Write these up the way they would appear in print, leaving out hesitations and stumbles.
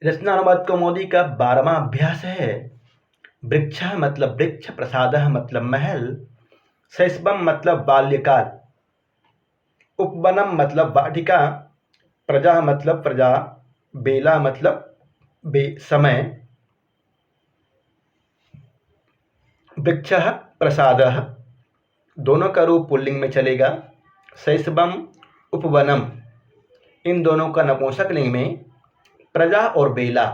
रचनानुवाद कौमुदी का 12वां अभ्यास है। वृक्षः मतलब वृक्ष, प्रसादः मतलब महल, शैशवम मतलब बाल्यकाल, उपवनम मतलब वाटिका, प्रजा मतलब प्रजा, बेला मतलब समय, वृक्षः प्रसादः दोनों का रूप पुल्लिंग में चलेगा, शैशवम उपवनम इन दोनों का नपुंसक लिंग में, प्रजा और बेला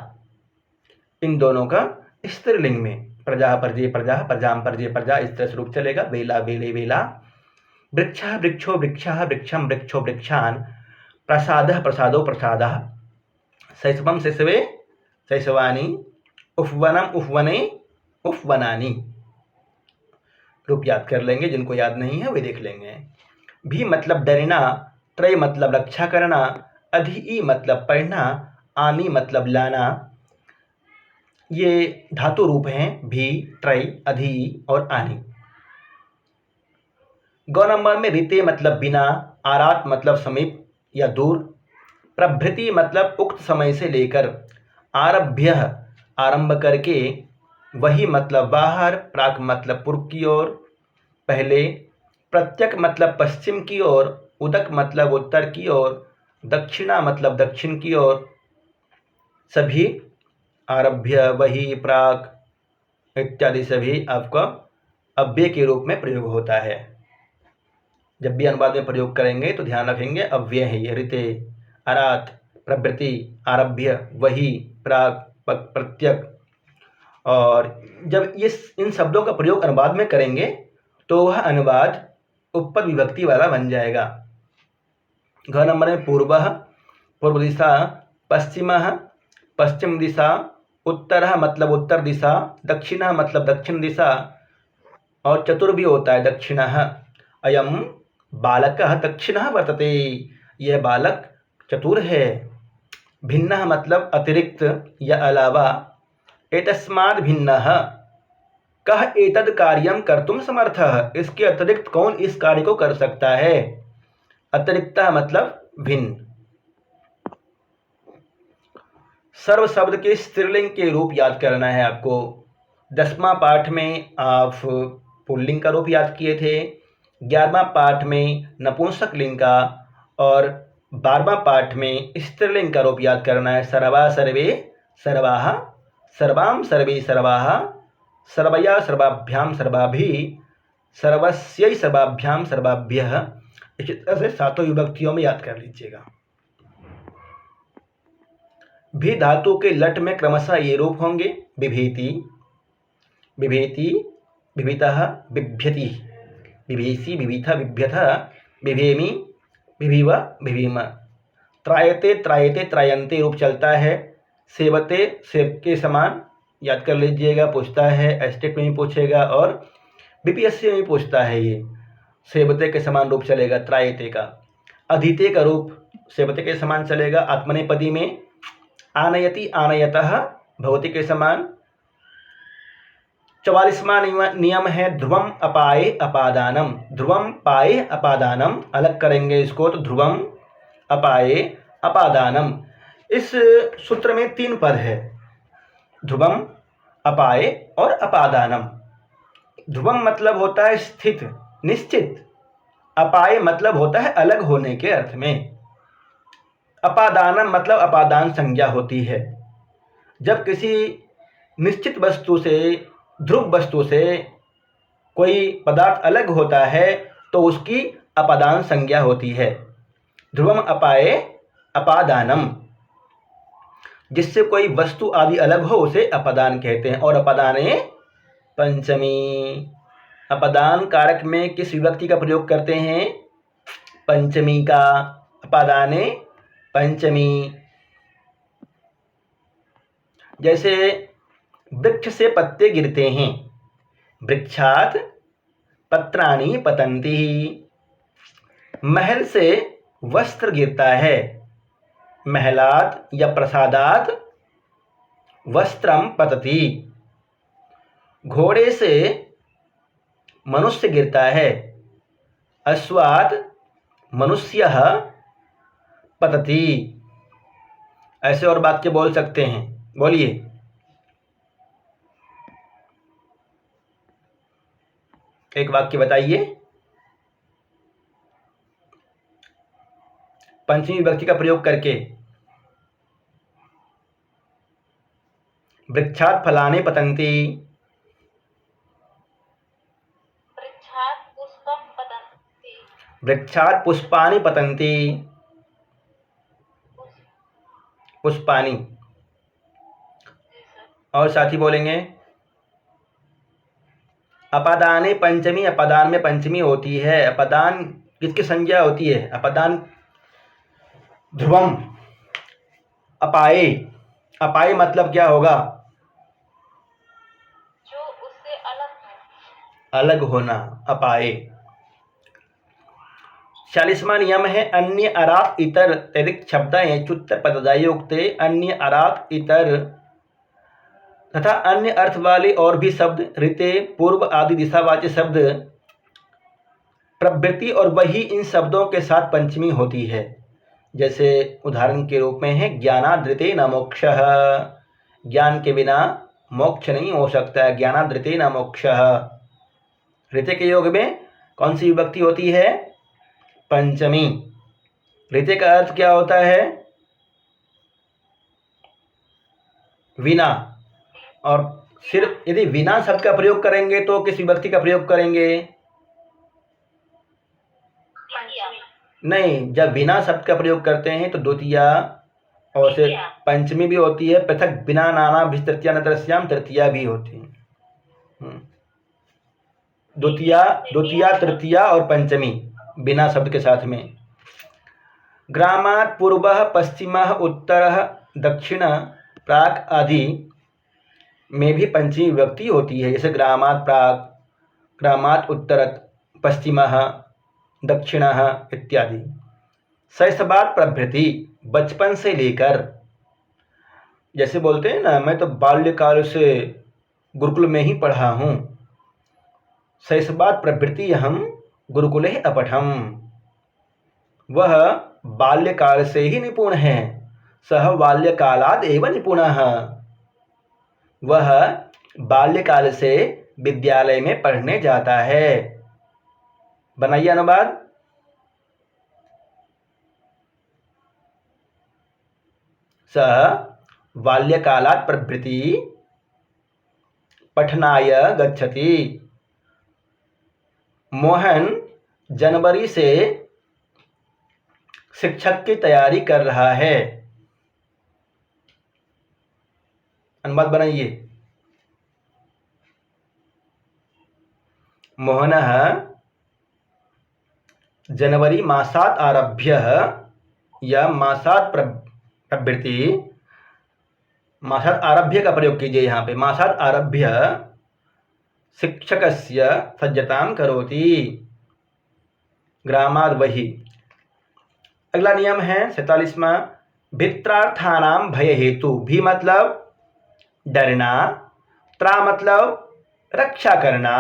इन दोनों का स्त्रीलिंग में, प्रजा परजे प्रजा, प्रजाम परजे प्रजा, इस तरह से रूप चलेगा। बेला बेले बेला, वृक्षः वृक्षो वृक्षः, वृक्षम वृक्षो वृक्षान, प्रसादः प्रसादो प्रसादः, शैशवम शैशवे शैशवानी, उपवनम उपवने उपवनानि। रूप याद कर लेंगे, जिनको याद नहीं है वे देख लेंगे। भी मतलब डरना, त्रय मतलब रक्षा करना, अधि मतलब पढ़ना, आनी मतलब लाना। ये धातु रूप हैं भी, त्रय, अधि और आनी। गौ नंबर में रीते मतलब बिना, आरात मतलब समीप या दूर, प्रभृति मतलब उक्त समय से लेकर, आरभ्य आरंभ करके, वही मतलब बाहर, प्राक मतलब पूर्व की ओर, पहले, प्रत्यक मतलब पश्चिम की ओर, उदक मतलब उत्तर की ओर, दक्षिणा मतलब दक्षिण की ओर। सभी आरभ्य, वही, प्राक इत्यादि सभी आपका अव्यय के रूप में प्रयोग होता है। जब भी अनुवाद में प्रयोग करेंगे तो ध्यान रखेंगे अव्यय है ये। ऋते, आरात, प्रवृत्ति, आरभ्य, वही, प्राक, प्रत्यक। और जब ये इन शब्दों का प्रयोग अनुवाद में करेंगे तो वह अनुवाद उपपद विभक्ति वाला बन जाएगा। घ नंबर में पूर्वः पूर्व दिशा, पश्चिमः पश्चिम दिशा, उत्तरः मतलब उत्तर दिशा, दक्षिणः मतलब दक्षिण दिशा, और चतुर भी होता है दक्षिणः। अयम बालकः दक्षिणः वर्तते, यह बालक चतुर है। भिन्नः मतलब अतिरिक्त या अलावा, एतस्माद् भिन्नः कः एतद् कार्यं कर्तुं समर्थः, इसके अतिरिक्त कौन इस कार्य को कर सकता है। अतिरिक्तः मतलब भिन्न। सर्व शब्द के स्त्रीलिंग के रूप याद करना है आपको। 10वां पाठ में आप पुल्लिंग का रूप याद किए थे, 11वां पाठ में नपुंसक लिंग का, और 12वां पाठ में स्त्रीलिंग का रूप याद करना है। सर्वा सर्वे सर्वाः, सर्वाम सर्वे सर्वाः, सर्वया सर्वाभ्याम सर्वाभिः, सर्वस्यै सर्वाभ्याम सर्वाभ्यः। इसी तरह से सातों विभक्तियों में याद कर लीजिएगा। भी धातु के लट में क्रमशः ये रूप होंगे। बिभेति, बिभेति, बिभितः, बिभ्यति, बिभेसि, बिभिथ, बिभ्यथ, बिभेमि, बिभिव, बिभीम। त्रायते, त्रायते, त्रायन्ते रूप चलता है। सेवते, सेव के समान याद कर लीजिएगा, पूछता है, एस्टेट में भी पूछेगा और बीपीएससी में भी पूछता है। ये सेवते के समान रूप चलेगा त्रायते का। अधीते का रूप सेवते के समान चलेगा आत्मनेपदी में। आनयति, आनयतः भवति के समान। 44वां नियम है ध्रुवम अपाये अपादानम। ध्रुवम पाये अपादानम, अलग करेंगे इसको तो ध्रुवम अपाये अपादानम। इस सूत्र में 3 पद है, ध्रुवम, अपाये और अपादानम। ध्रुवम मतलब होता है स्थित, निश्चित। अपाये मतलब होता है अलग होने के अर्थ में। अपादानम मतलब अपादान संज्ञा होती है। जब किसी निश्चित वस्तु से, ध्रुव वस्तु से कोई पदार्थ अलग होता है तो उसकी अपादान संज्ञा होती है। ध्रुवम अपाये अपादानम, जिससे कोई वस्तु आदि अलग हो उसे अपादान कहते हैं। और अपादाने पंचमी, अपादान कारक में किस विभक्ति का प्रयोग करते हैं? पंचमी का। अपादाने पंचमी। जैसे वृक्ष से पत्ते गिरते हैं, वृक्षात पत्राणि पतन्ति। महल से वस्त्र गिरता है, महलात या प्रसादात वस्त्रम पतति। घोड़े से मनुष्य गिरता है, अश्वात मनुष्यः पतति। ऐसे और वाक्य बोल सकते हैं, बोलिए। एक वाक्य बताइए पंचमी विभक्ति का प्रयोग करके। वृक्षात् फलानि पतन्ति। वृक्षात् पुष्पं पतन्ति। वृक्षात् पुष्पाणि पतन्ति। पुष्पाणि। और साथी बोलेंगे अपादाने पंचमी। अपादान में पंचमी होती है। अपादान किसकी संज्ञा होती है? अपादान ध्रुवम। अपाए। अपाए मतलब क्या होगा? जो उससे अलग हो। अलग होना, अपाए। 40वां नियम है अन्य अरात इतर तैदिक शब्द चुत्तर पददायुक्ते अन्य अरात इतर तथा अन्य अर्थ वाले और भी शब्द ऋते पूर्व आदि दिशावाची शब्द प्रवृत्ति और वही इन शब्दों के साथ पंचमी होती है। जैसे उदाहरण के रूप में है ज्ञानादृते न मोक्षः। ज्ञान के बिना मोक्ष नहीं हो सकता है। ज्ञानादृते न मोक्षः। ऋते के योग में कौन सी विभक्ति होती है? पंचमी। ऋते का अर्थ क्या होता है? विना। और सिर्फ यदि विना शब्द का प्रयोग करेंगे तो किस विभक्ति का प्रयोग करेंगे? नहीं, जब बिना शब्द का प्रयोग करते हैं तो द्वितीया और से पंचमी भी होती है। पृथक बिना नाना भी तृतीया नतरस्याम तृतीया भी होती है। द्वितीया तृतीया और पंचमी बिना शब्द के साथ में। ग्रामात् पूर्वः पश्चिमः उत्तरः दक्षिण प्राक आदि में भी पंचमी विभक्ति होती है। जैसे ग्रामात् प्राक, ग्रामात् उत्तरत्, पश्चिमः, दक्षिणः इत्यादि। शैशवात् प्रभृति, बचपन से लेकर। जैसे बोलते हैं ना, मैं तो बाल्यकाल से गुरुकुल में ही पढ़ा हूँ। शैशवात् प्रभृति अहं गुरुकुले अपठम्। वह बाल्यकाल से ही निपुण है। सह बाल्यकालाद् एव निपुणः। वह बाल्यकाल से विद्यालय में पढ़ने जाता है। बनाइए अनुवाद। सः बाल्यकालात् प्रभृति पठनाय गच्छति। मोहन जनवरी से शिक्षक की तैयारी कर रहा है। अनुवाद बनाइए। मोहनः जनवरी मासात् आरभ्य या मासात् प्रभृति, मासात् आरभ्य का प्रयोग कीजिए यहाँ पे। मासात् आरभ्य शिक्षकस्य सज्जतां करोति। ग्रामाद् वही। अगला नियम है 47वां भित्रार्थानां भय हेतु। भी मतलब डरना, त्रा मतलब रक्षा करना।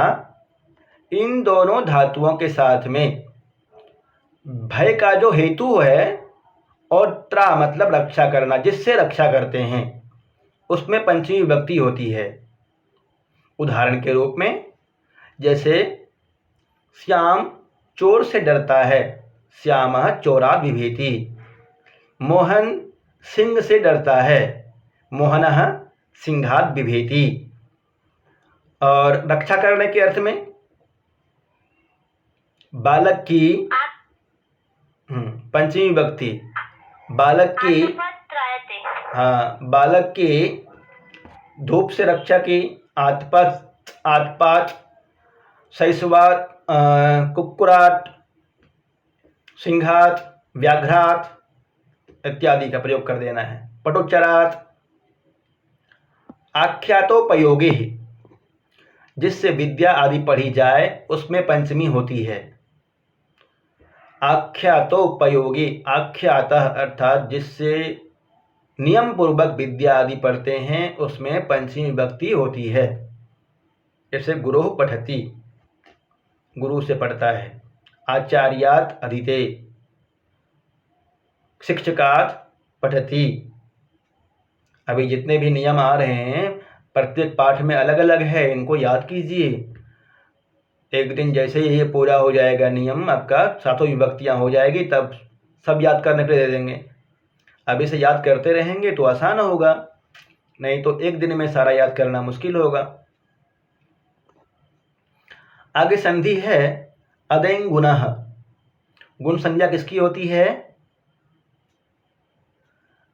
इन दोनों धातुओं के साथ में भय का जो हेतु है और त्रा मतलब रक्षा करना, जिससे रक्षा करते हैं, उसमें पंचमी विभक्ति होती है। उदाहरण के रूप में जैसे श्याम चोर से डरता है। श्यामः चोरात् बिभेति। मोहन सिंह से डरता है। मोहनः सिंहात् बिभेति। और रक्षा करने के अर्थ में बालक की पंचमी विभक्ति, बालक की, हाँ, बालक की धूप से रक्षा की। आतपात, शैशवात्, कुक्कुरात्, सिंहात्, व्याघ्रात् इत्यादि का प्रयोग कर देना है। पटोच्चरात्। आख्यातोपयोगी, जिससे विद्या आदि पढ़ी जाए, उसमें पंचमी होती है। आख्यातोपयोगी, आख्यातः अर्थात जिससे नियम पूर्वक विद्या आदि पढ़ते हैं, उसमें पंचमी विभक्ति होती है। जैसे गुरुः पठति, गुरु से पढ़ता है। आचार्यात् अधीते, शिक्षकात् पठति। अभी जितने भी नियम आ रहे हैं प्रत्येक पाठ में अलग अलग है, इनको याद कीजिए। एक दिन जैसे ही ये पूरा हो जाएगा नियम, आपका 7 विभक्तियाँ हो जाएगी, तब सब याद करने के लिए दे देंगे। अभी से याद करते रहेंगे तो आसान होगा, नहीं तो एक दिन में सारा याद करना मुश्किल होगा। आगे संधि है अदें गुणः। गुण संज्ञा किसकी होती है?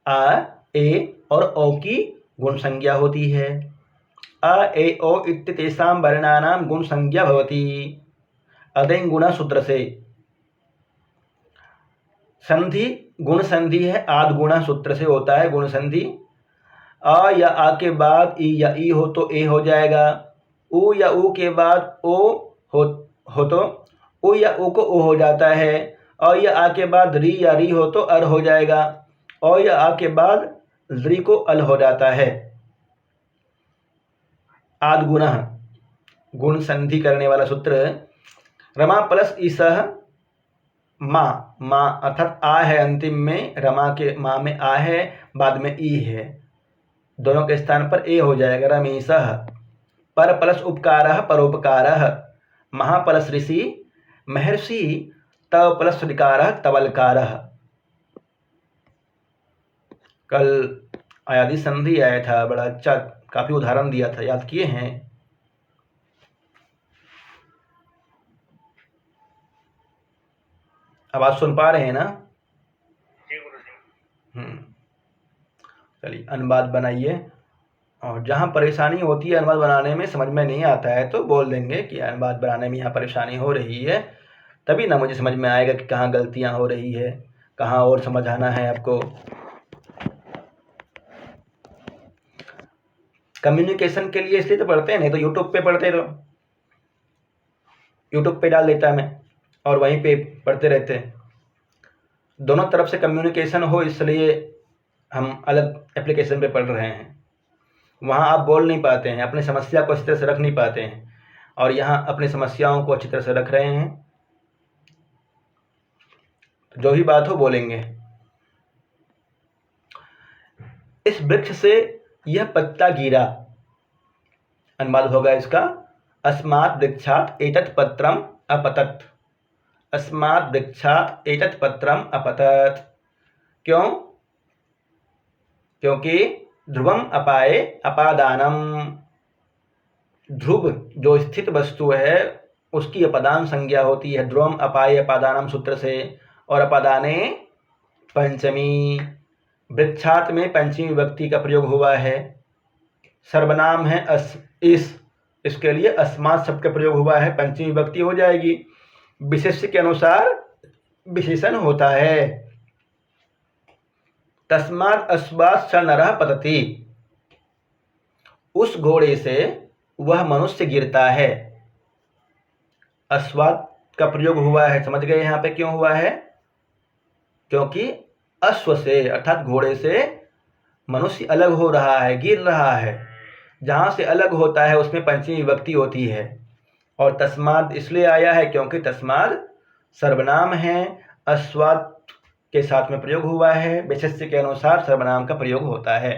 आ, ए और ओ की गुण संज्ञा होती है। अ ए ओ इत्येतेषां वर्णानां गुण संज्ञा भवति अदें गुण सूत्र से। संधि गुण संधि है, आद गुण सूत्र से होता है गुण संधि। अ या आ के बाद ई या ई हो तो ए हो जाएगा, उ या उ के बाद ओ हो तो उ या उ को ओ हो जाता है, अ या आ के बाद री या री हो तो अर हो जाएगा, और या आ के बाद री को अल हो जाता है। आद गुण गुण संधि करने वाला सूत्र रमा प्लस ईसह माँ, माँ अर्थात आ है अंतिम में, रमा के माँ में आ है, बाद में ई है, दोनों के स्थान पर ए हो जाएगा रमीसह। पर प्लस उपकारः परोपकारः, महा प्लस ऋषि महर्षि, तव प्लस ऋकारः तवलकारः। कल अयादि संधि आया था, बड़ा अच्छा काफी उदाहरण दिया था, याद किए हैं? आवाज सुन पा रहे हैं ना? जी गुरुजी। चलिए अनुवाद बनाइए, और जहाँ परेशानी होती है अनुवाद बनाने में, समझ में नहीं आता है तो बोल देंगे कि अनुवाद बनाने में यहाँ परेशानी हो रही है, तभी ना मुझे समझ में आएगा कि कहाँ गलतियाँ हो रही है, कहाँ और समझाना है आपको। कम्युनिकेशन के लिए इसलिए तो पढ़ते हैं, नहीं तो यूट्यूब पे पढ़ते, तो यूट्यूब पे डाल देता मैं और वहीं पे पढ़ते रहते हैं। दोनों तरफ से कम्युनिकेशन हो, इसलिए हम अलग एप्लीकेशन पे पढ़ रहे हैं। वहाँ आप बोल नहीं पाते हैं, अपनी समस्या को अच्छी तरह से रख नहीं पाते हैं, और यहाँ अपनी समस्याओं को अच्छी तरह से रख रहे हैं। जो भी बात हो बोलेंगे। इस वृक्ष से यह पत्ता गिरा, अनुवाद होगा इसका अस्मात् वृक्षात् एतत् पत्रम् अपतत्। अस्मात् वृक्षात् एतत् पत्रम् अपतत्। क्यों? क्योंकि ध्रुवम अपाये अपादानम, ध्रुव जो स्थित वस्तु है उसकी अपादान संज्ञा होती है ध्रुवम अपाये अपादानम सूत्र से, और अपादाने पंचमी। वृक्षात में पंचमी विभक्ति का प्रयोग हुआ है। सर्वनाम है इसके लिए अस्मात् शब्द का प्रयोग हुआ है, पंचमी विभक्ति हो जाएगी। विशेष्य के अनुसार विशेषण होता है। तस्मात् अश्वात् स नरः पतति, उस घोड़े से वह मनुष्य गिरता है। अश्वात् का प्रयोग हुआ है, समझ गए यहाँ पे क्यों हुआ है? क्योंकि अश्व से अर्थात घोड़े से मनुष्य अलग हो रहा है, गिर रहा है। जहाँ से अलग होता है उसमें पंचमी विभक्ति होती है। और तस्मात् इसलिए आया है क्योंकि तस्मात् सर्वनाम है, अश्वात् के साथ में प्रयोग हुआ है, विशेष्य के अनुसार सर्वनाम का प्रयोग होता है।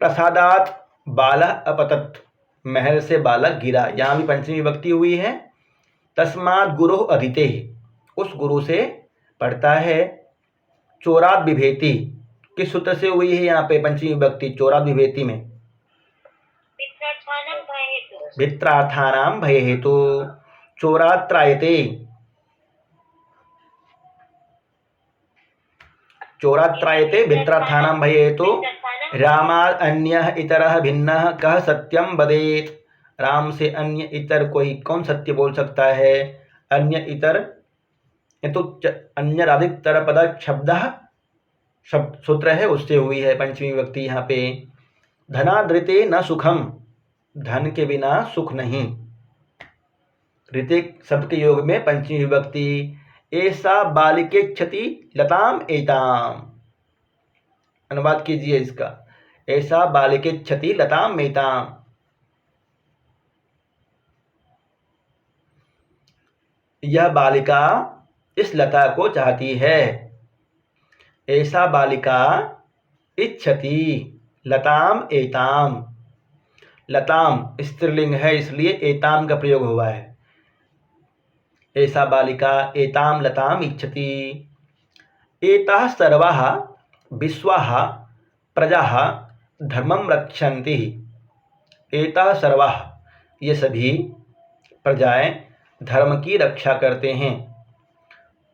प्रसादात् बालः अपतत्, महल से बालक गिरा, यहाँ भी पंचमी विभक्ति हुई है। तस्मात् गुरुः अधीतेः, उस गुरु से पढ़ता है। चोरात् बिभेति, किस सूत्र से हुई है यहाँ पे पंचमी विभक्ति? चोरात् बिभेति में भित्रार्थानां भय हेतु। चोरात् त्रायते, चोरात् त्रायते भित्रार्थानां भय हेतु। रामात् अन्यः इतरः भिन्नः कः सत्यं वदेत्, राम से अन्य इतर कोई कौन सत्य बोल सकता है? अन्य इतर तो अन्यराधितर पद शब्द सूत्र है, उससे हुई है पंचमी विभक्ति यहाँ पे। धनादृते न सुखम, धन के बिना सुख नहीं। ऋते शब्द के योग में पंचमी विभक्ति। ऐसा बालिके क्षति लताम एताम, अनुवाद कीजिए इसका। ऐसा बालिके क्षति लताम एताम, यह बालिका इस लता को चाहती है। ऐसा बालिका इच्छति लताम एताम, लताम स्त्रीलिंग है इसलिए एताम का प्रयोग हुआ है। ऐसा बालिका एताम लताम इच्छति। एताः सर्वाः विश्वाः प्रजाः धर्मं रक्षन्ति। एताः सर्वाः ये सभी प्रजाएं धर्म की रक्षा करते हैं।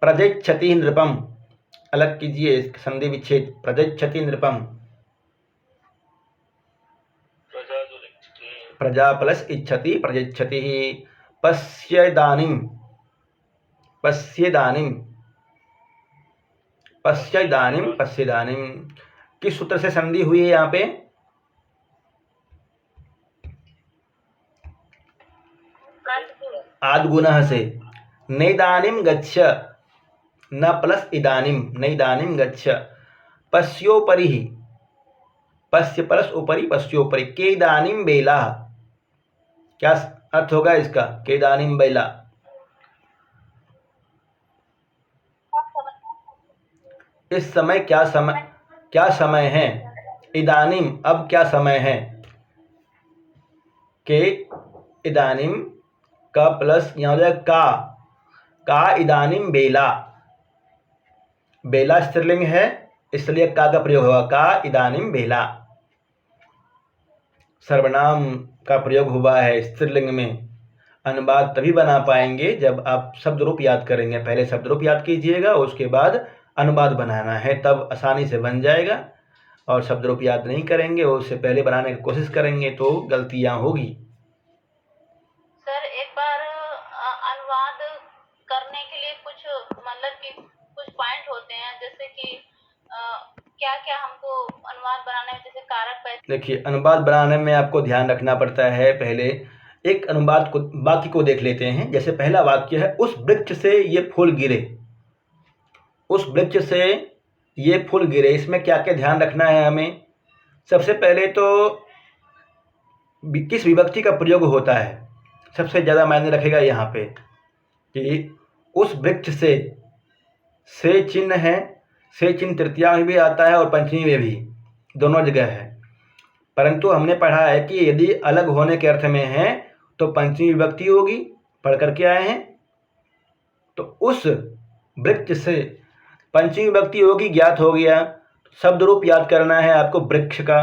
प्रजच्छति नृपम, अलग कीजिए संधि विच्छेद, प्रजच्छति नृपम, प्रजा जो लिखती है, प्रजा प्लस इच्छति प्रजच्छति। पश्यदानीं, पश्यदानीं, पश्यदानीं, पश्यदानीं किस सूत्र से संधि हुई है यहाँ पे? आद्गुणः से। नैदानीं गच्छ, न प्लस इदानीं, नैदानीं गच्छ। पश्योपरि, पश्य प्लस उपरि, पश्योपरि। केदानीं बेला, क्या अर्थ होगा इसका? केदानीं बेला, इस समय क्या समय, क्या समय है? इदानीं अब क्या समय है? के इदानीं का प्लस यहाँ हो जाएगा का इदानीं बेला, बेला स्त्रीलिंग है इसलिए का प्रयोग होगा, का इदानीं बेला। सर्वनाम का प्रयोग हुआ है स्त्रीलिंग में। अनुवाद तभी बना पाएंगे जब आप शब्द रूप याद करेंगे। पहले शब्द रूप याद कीजिएगा, उसके बाद अनुवाद बनाना है, तब आसानी से बन जाएगा। और शब्द रूप याद नहीं करेंगे, उससे पहले बनाने की कोशिश करेंगे तो गलतियां होगी। सर एक बार अनुवाद करने के लिए कुछ मतलब कि कुछ पॉइंट होते हैं, जैसे कि क्या क्या हमको अनुवाद बनाने में जैसे कारक पैसे। देखिए, अनुवाद बनाने में आपको ध्यान रखना पड़ता है। पहले एक अनुवाद को, वाक्य को देख लेते हैं। जैसे पहला वाक्य है, उस वृक्ष से ये फूल गिरे, उस वृक्ष से ये फूल गिरे। इसमें क्या क्या ध्यान रखना है हमें? सबसे पहले तो किस विभक्ति का प्रयोग होता है, सबसे ज़्यादा मायने रखेगा यहाँ पे कि उस वृक्ष से चिन्ह है, से चिन्ह तृतीया में भी आता है और पंचमी में भी, दोनों जगह है। परंतु हमने पढ़ा है कि यदि अलग होने के अर्थ में है तो पंचमी विभक्ति होगी, पढ़ करके आए हैं। तो उस वृक्ष से पंचमी विभक्ति होगी, ज्ञात हो गया। शब्द रूप याद करना है आपको वृक्ष का।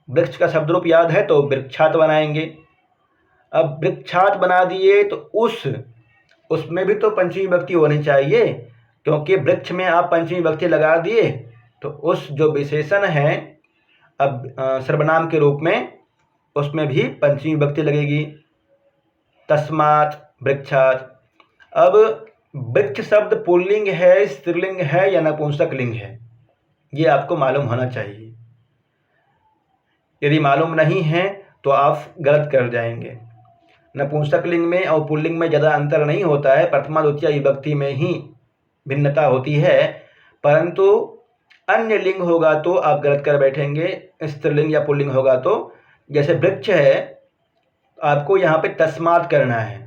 वृक्ष का शब्द रूप याद है तो वृक्षात बनाएंगे। अब वृक्षात बना दिए तो उसमें भी तो पंचमी विभक्ति होनी चाहिए, क्योंकि वृक्ष में आप पंचमी विभक्ति लगा दिए तो उस जो विशेषण है अब सर्वनाम के रूप में, उसमें भी पंचमी विभक्ति लगेगी। तस्मात् वृक्षात्। अब वृक्ष शब्द पुल्लिंग है, स्त्रीलिंग है या नपुंसक लिंग है, ये आपको मालूम होना चाहिए। यदि मालूम नहीं है तो आप गलत कर जाएंगे। नपुंसक लिंग में और पुल्लिंग में ज़्यादा अंतर नहीं होता है, प्रथमा द्वितीया विभक्ति में ही भिन्नता होती है। परंतु अन्य लिंग होगा तो आप गलत कर बैठेंगे, स्त्रीलिंग या पुल्लिंग होगा तो। जैसे वृक्ष है, आपको यहाँ पे तस्मात् करना है।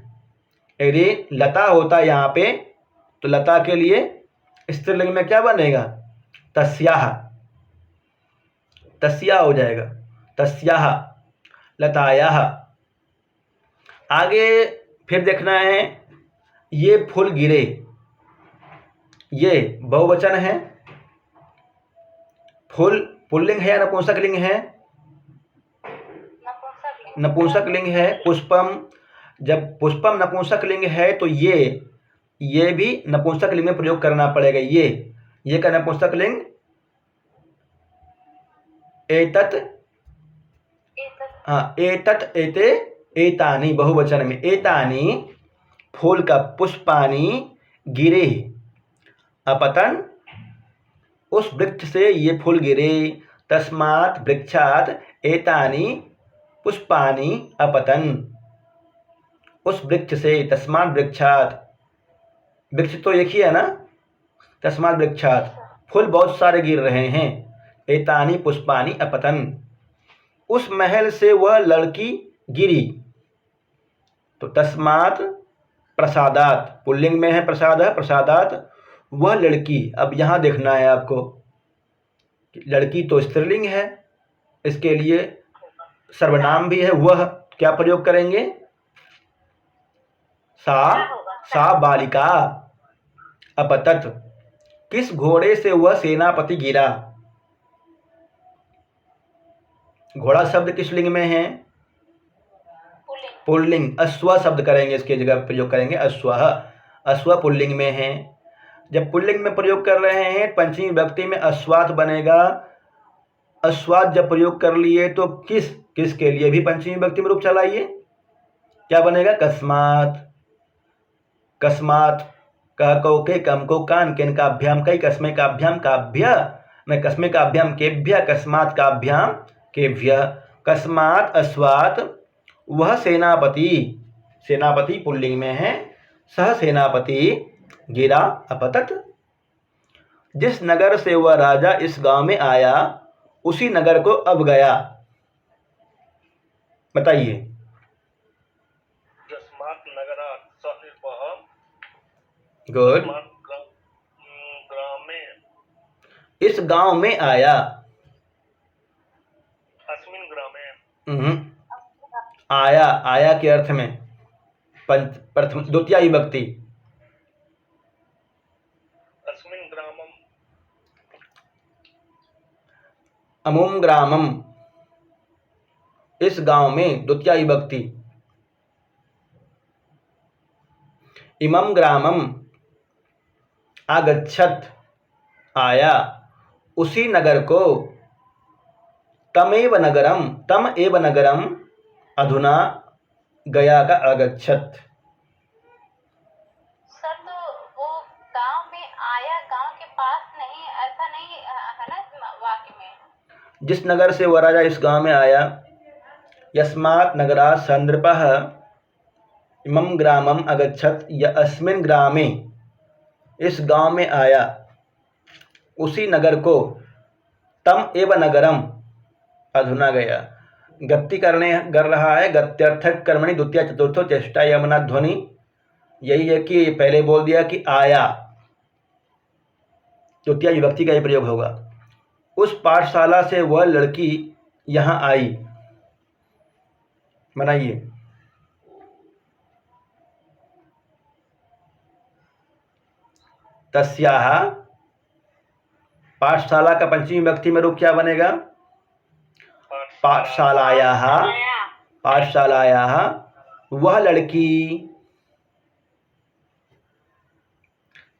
यदि लता होता यहाँ पे तो लता के लिए स्त्रीलिंग में क्या बनेगा? तस्याः, तस्या हो जाएगा, तस्याः, लतायाः। आगे फिर देखना है, ये फूल गिरे, ये बहुवचन है। फूल पुल्लिंग है या नपुंसक लिंग है? नपुंसक लिंग है। पुष्पम, जब पुष्पम नपुंसक लिंग है तो ये भी नपुंसक लिंग में प्रयोग करना पड़ेगा। ये का नपुंसक लिंग एतत्, हाँ, एतत्, एते, एतानि बहुवचन में। एतानि फूल का, पुष्पानि गिरे, अपतन, उस वृक्ष से ये फूल गिरे। तस्मात् वृक्षात् एतानि पुष्पानि अपतन। उस वृक्ष से, तस्मात् वृक्षात्, वृक्ष तो एक ही है ना, तस्मात् वृक्षात्, फूल बहुत सारे गिर रहे हैं। एतानि पुष्पानि अपतन, उस महल से वह लड़की गिरी। तो तस्मात् प्रसादात्, पुल्लिंग में है प्रसाद, प्रसादात् वह लड़की। अब यहाँ देखना है आपको, लड़की तो स्त्रीलिंग है इसके लिए सर्वनाम भी है, वह क्या प्रयोग करेंगे? सा बालिका अपतत। किस घोड़े से वह सेनापति गिरा? घोड़ा शब्द किस लिंग में है? पुल्लिंग। अश्व शब्द करेंगे, इसके जगह प्रयोग करेंगे अश्व। अश्व पुल्लिंग में है। जब पुल्लिंग में प्रयोग कर रहे हैं पंचमी विभक्ति में अश्वात बनेगा। अश्वात जब प्रयोग कर लिए तो किस के लिए भी पंचमी विभक्ति में रूप चलाइए, क्या बनेगा? कस्मात। कस्मात कह कौ के कम को कान केन काभ्याम कई कस्मे काभ्याम काभ्य में कस्मे काभ्याम केभ्य कस्मात काभ्याम केभ्य। कस्मात अश्वात वह सेनापति, सेनापति पुल्लिंग में है, सह सेनापति गिरा अपतत। जिस नगर से वह राजा इस गांव में आया उसी नगर को अब गया। बताइए। यस्मात् नगरात् स निर्वह गुड। ग्रामे इस गांव में आया। अस्मिन् ग्रामे आया, आया के अर्थ में प्रथम द्वितीय विभक्ति। अस्मिन् ग्रामम् अमुम ग्रामम, इस गांव में द्वितीय विभक्ति। इमम ग्रामम आगच्छत आया, उसी नगर को। तमेव नगरम, तम एव नगरम अधुना गया का आगच्छत। सर तो वो गांव में आया, गांव के पास नहीं, ऐसा नहीं है ना इस वाक्य में। जिस नगर से वह राजा इस गांव में आया, यस्मात् नगरात् स नृपः इमं ग्रामम अगच्छत, या अस्मिन् ग्रामे, इस गांव में आया, उसी नगर को। तम एव नगरम अधुना गया। गति कर रहा है, गत्यर्थक कर्मणि द्वितीय चतुर्थो चेष्टा यमना ध्वनि। यही है कि पहले बोल दिया कि आया, द्वितीय विभक्ति का ही प्रयोग होगा। उस पाठशाला से वह लड़की यहाँ आई। बनाइए। तस्याः, पाठशाला का पंचमी विभक्ति में रूप क्या बनेगा? पाठशालायाः। पाठशालायाः वह लड़की,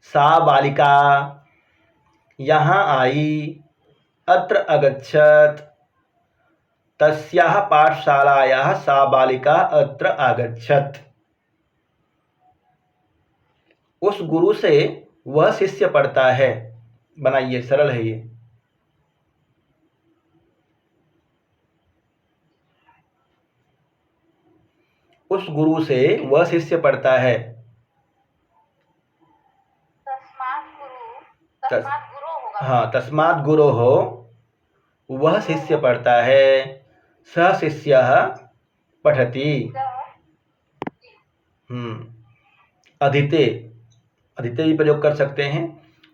सा बालिका यहाँ आई, अत्र अगच्छत, तस्याः पाठशालायाः सा बालिका अत्र आगच्छत। उस गुरु से वह शिष्य पढ़ता है। बनाइए, सरल है ये। उस गुरु से वह शिष्य पढ़ता है। तस्मात् गुरु होगा। हाँ, तस्मात् गुरो हो, वह शिष्य पढ़ता है। सह शिष्यः पठति। अधीते, अधीते भी प्रयोग कर सकते हैं।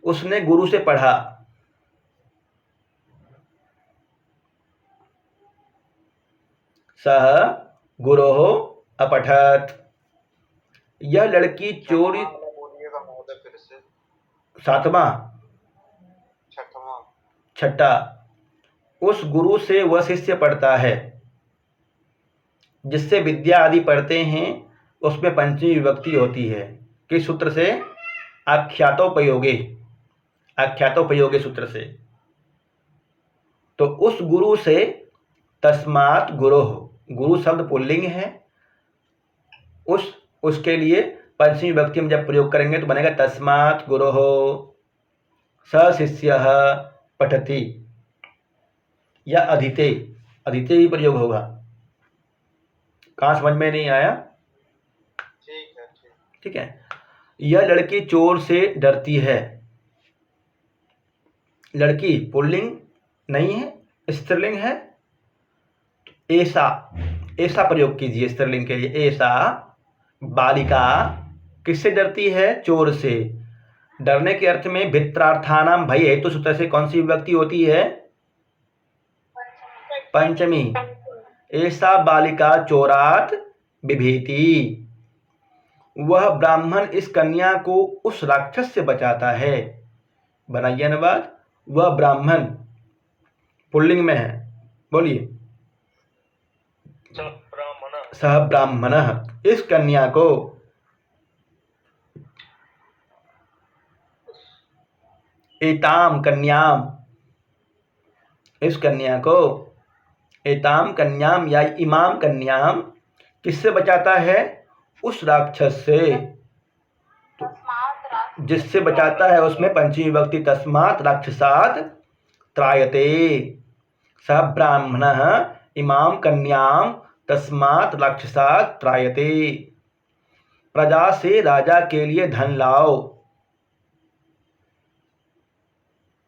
उसने गुरु से पढ़ा। सह गुरोः अपठत। यह लड़की चोरी, सातवां छठा। उस गुरु से वह शिष्य पढ़ता है। जिससे विद्या आदि पढ़ते हैं उसमें पंचमी विभक्ति होती है। किस सूत्र से? आख्यातोपयोगे, आख्यातोपयोगे सूत्र से। तो उस गुरु से, तस्मात् गुरोः, गुरु शब्द पुल्लिंग है, उसके लिए पंचमी विभक्ति में जब प्रयोग करेंगे तो बनेगा तस्मात् गुरोः स शिष्यः पठति, या अधीते, अधीते भी प्रयोग होगा। कहाँ समझ में नहीं आया? ठीक है। यह लड़की चोर से डरती है। लड़की पुल्लिंग नहीं है, स्त्रीलिंग है। ऐसा, ऐसा प्रयोग कीजिए स्त्रीलिंग के लिए। ऐसा बालिका किससे डरती है? चोर से। डरने के अर्थ में भित्रार्थानाम भय हेतु सूत्र से कौन सी विभक्ति होती है? पंचमी, ऐसा बालिका चोरात बिभेति, वह ब्राह्मण इस कन्या को उस राक्षस से बचाता है। बनाइए अनुवाद। वह ब्राह्मण पुल्लिंग में है, बोलिए। सह ब्राह्मणः, इस कन्या को, एताम कन्याम, इस कन्या को, एताम कन्याम या इमाम कन्याम, किससे बचाता है? उस राक्षस से, जिससे बचाता है उसमें पंचमी विभक्ति, तस्मात् राक्षसात् त्रायते। स ब्राह्मणः इमाम कन्याम तस्मात् राक्षसात् त्रायते। प्रजा से राजा के लिए धन लाओ।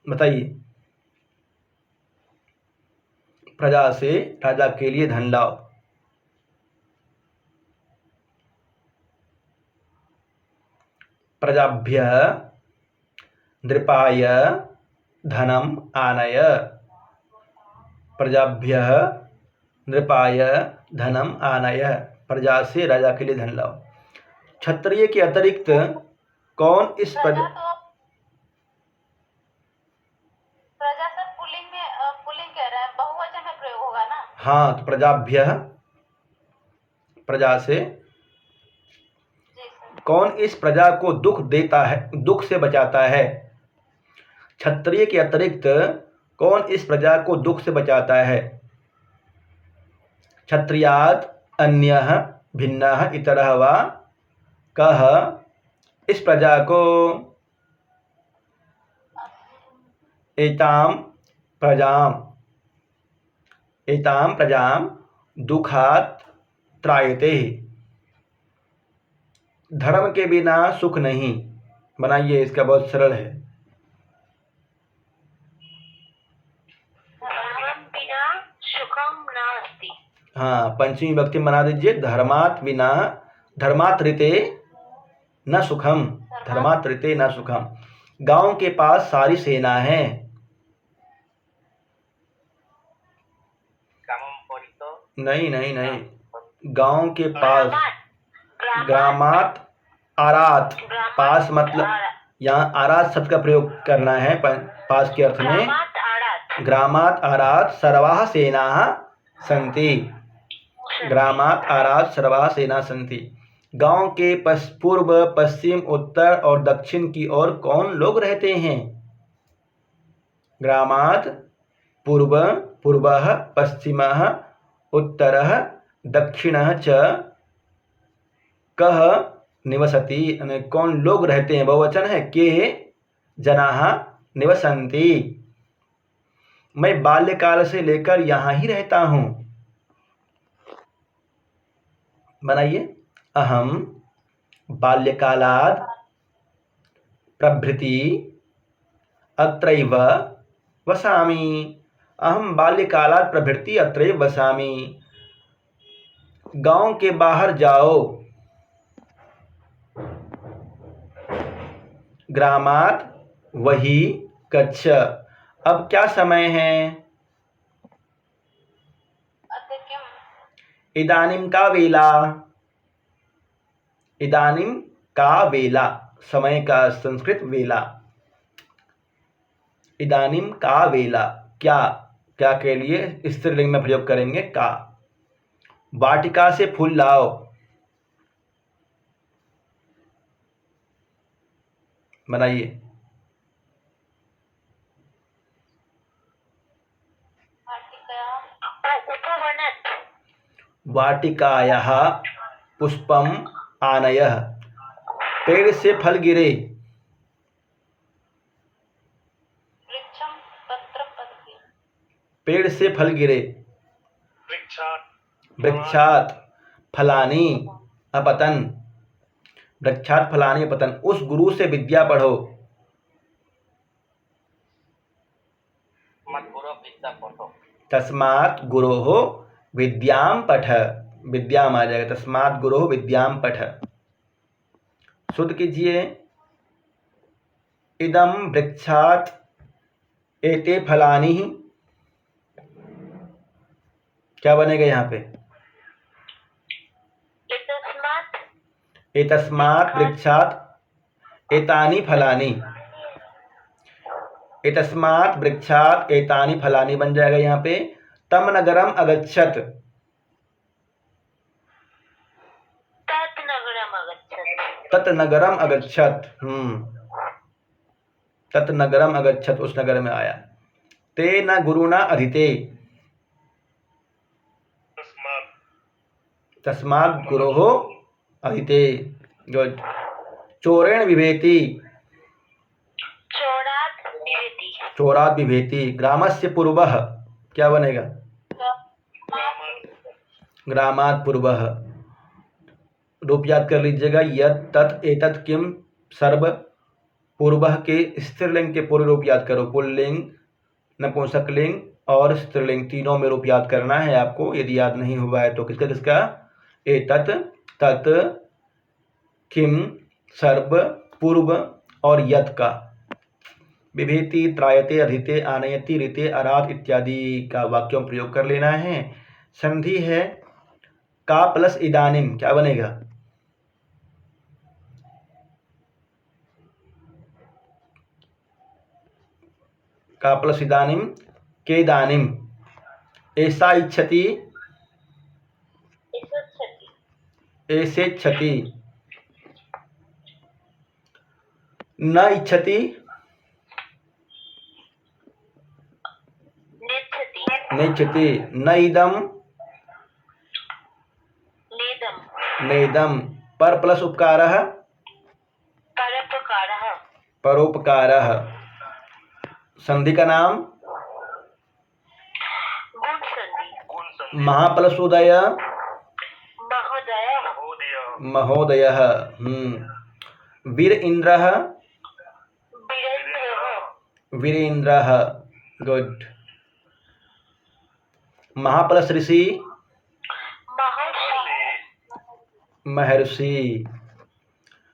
बताइए। प्रजा से राजा के लिए धन लाओ। प्रजाभ्यः नृपाय धनम आनय। प्रजाभ्यः नृपाय धनम आनय, प्रजा से राजा के लिए धन लाओ। क्षत्रिय के अतिरिक्त कौन इस प्रजा सर पुल्लिंग कह रहा है, बहुवचन में प्रयोग होगा ना? हाँ, तो प्रजाभ्यः, प्रजा से। कौन इस प्रजा को दुख देता है, दुख से बचाता है? क्षत्रिय के अतिरिक्त कौन इस प्रजा को दुख से बचाता है? क्षत्रियात् अन्यः भिन्नः इतरः वा कः इस प्रजा को, एताम प्रजाम दुखात् त्रायते। धर्म के बिना सुख नहीं। बनाइए, इसका बहुत सरल है। धर्म बिना सुखम नास्ति। हाँ, पंचमी विभक्ति बना दीजिए। धर्मात् बिना, धर्मात् ऋते न सुखम, धर्मात् ऋते न सुखम। गांव के पास सारी सेना है। नहीं, गांव के पास, ग्रामात आरात, पास मतलब यहाँ आरात शब्द का प्रयोग करना है पास के अर्थ में। ग्रामात आरात सर्वाः सेनाः सन्ति। ग्रामात आरात सर्वाः सेना सन्ति। गांव के पूर्व, पश्चिम, उत्तर और दक्षिण की ओर कौन लोग रहते हैं? ग्रामात पूर्व, पूर्वः, पश्चिमः, उत्तरः, दक्षिणः च कः निवसति, कौन लोग रहते हैं? बहुवचन है। के जनाः निवसन्ति। मैं बाल्यकाल से लेकर यहाँ ही रहता हूँ। बनाइए। अहम बाल्यकालात् प्रभृति अत्रैव वसामि। अहम बाल्यकालात् प्रभृति अत्रैव वसामि। गांव के बाहर जाओ। ग्रामात् वही कच्छ। अब क्या समय है? इदानीं का वेला। इदानीं का वेला, समय का संस्कृत वेला। इदानीं का वेला, क्या, क्या के लिए स्त्रीलिंग में प्रयोग करेंगे का। वाटिका से फूल लाओ। बनाइए। वाटिकायाः पुष्पम आनयः। पेड़ से फल गिरे। पेड़ से फल गिरे। वृक्षात् फलानि अपतन। वृक्षात् फलानि अपतन। उस गुरु से विद्या पढ़ो। तस्मात् गुरोः विद्यां पठ। विद्याम आ जाएगा। तस्मात् गुरोः विद्यां पठ। शुद्ध कीजिए। इदं वृक्षात् एते फलानि क्या बनेगा यहाँ पे? एतस्मात् वृक्षात् एतानि फलानि, एतस्मात् वृक्षात् एतानि फलानि बन जाएगा यहाँ पे। तम नगरम अगच्छत, तत नगरम अगच्छत, तत नगरम अगच्छत, उस नगर में आया। ते न गुरुना अधीते, तस्मात् गुरोः अधीते। गुड। चोरेण बिभेति, चोरात् बिभेति। ग्रामस्य पूर्वः, क्या बनेगा? ग्रामात् पूर्वः। रूप याद कर लीजिएगा, यत् तत् एतत् किम सर्व। पूर्वः के स्त्रीलिंग के पूर्व रूप याद करो, पुल्लिंग, नपुंसकलिंग और स्त्रीलिंग तीनों में रूप याद करना है आपको। यदि याद नहीं हुआ है तो किसका किसका? एतत्, तत्, किम, सर्व, पूर्व और यत् का। बिभेति, त्रायते, अधिते, आनयति, ऋते, अरात इत्यादि का वाक्यों में प्रयोग कर लेना है। संधि है का प्लस इदानिम, क्या बनेगा? का प्लस इदानिम केदानिम। ऐसा इच्छति, ऐसेच्छति। न इच्छति, नेच्छति। न इदम, नेदम। पर प्लस उपकारः, परोपकारः। संधि का नाम महाप्लस उदय, महोदयः। वीर इंद्रः, वीरेंद्रः। गुड। महाप्लस ऋषि, महर्षि।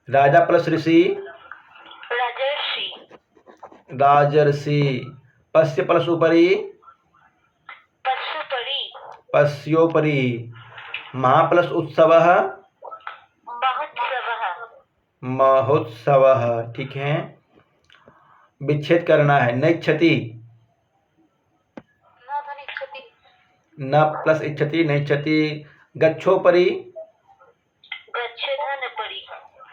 राजा प्लस ऋषि, राजर्षि। पश्य प्लस उपरि, पश्योपरि। महा प्लस उत्सवः, महोत्सवः। ठीक है। विच्छेद करना है। नैच्छति, न प्लस इच्छति, नैच्छति। गच्छोपरि,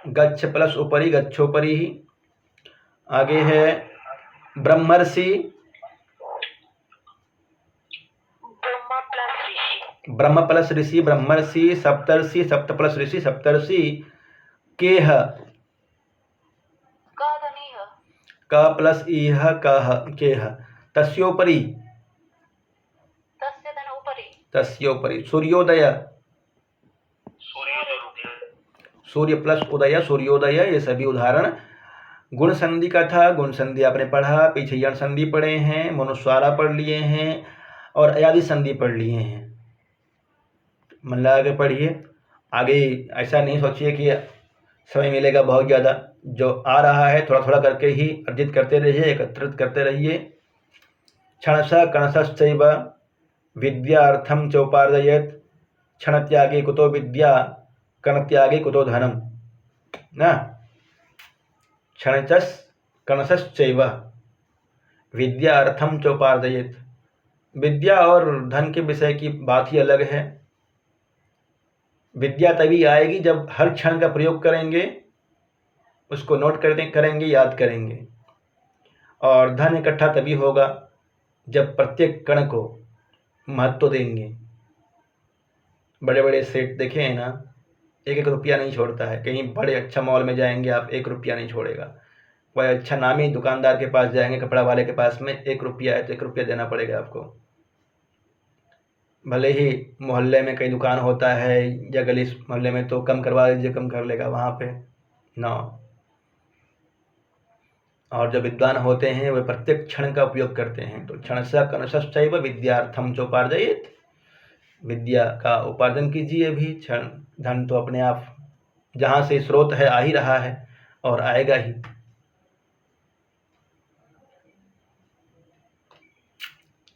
गच्छ प्लस उपरि, गच्छोपरि। आगे है ब्रह्मर्षि, ब्रह्म प्लस ऋषि, ब्रह्मर्षि। सप्तर्षि, सप्त प्लस ऋषि, सप्तर्षि। केह, क प्लस इह, कह, केह। तस्योपरि, तस्योपरि। सूर्योदय, सूर्य प्लस उदय, सूर्योदय। ये सभी उदाहरण गुण संधि का था। गुण संधि आपने पढ़ा, पीछे यण संधि पढ़े हैं, मनुस्वारा पढ़ लिए हैं और अयादि संधि पढ़ लिए हैं। मन लगा के पढ़िए। आगे ऐसा नहीं सोचिए कि समय मिलेगा बहुत ज़्यादा। जो आ रहा है थोड़ा थोड़ा करके ही अर्जित करते रहिए, एकत्रित करते रहिए। क्षणशः कणशश्चैव विद्यार्थं चोपार्जयेत्, क्षण त्यागे कुतो विद्या, कण त्यागे कुतो धनम। ना, क्षणचस् कणशश्चैव विद्यार्थं चोपार्जयेत्। विद्या और धन के विषय की बात ही अलग है। विद्या तभी आएगी जब हर क्षण का प्रयोग करेंगे, उसको नोट करेंगे, याद करेंगे। और धन इकट्ठा तभी होगा जब प्रत्येक कण को महत्व देंगे। बड़े बड़े सेठ देखे हैं ना, 1-1 रुपया नहीं छोड़ता है। कहीं बड़े अच्छा मॉल में जाएंगे आप, 1 रुपया नहीं छोड़ेगा। वह अच्छा नामी दुकानदार के पास जाएंगे, कपड़ा वाले के पास में, 1 रुपया है तो 1 रुपया देना पड़ेगा आपको। भले ही मोहल्ले में कई दुकान होता है या गली मोहल्ले में, तो कम करवा लीजिए, कम कर लेगा वहाँ पे ना। और जो विद्वान होते हैं वे प्रत्येक क्षण का उपयोग करते हैं। तो क्षणशः कणशश्चैव विद्यार्थं चोपार्जयेत्, विद्या का उपार्जन कीजिए भी। क्षण धन तो अपने आप जहाँ से स्रोत है आ ही रहा है और आएगा ही।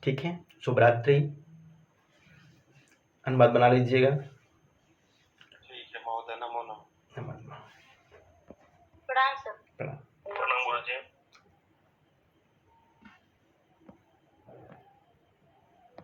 ठीक है, शुभ रात्रि। अनुवाद बना लीजिएगा। ठीक है महोदय, नमो नमः। नमः। प्रणाम सर। प्रणाम। प्रणाम गुरुजी।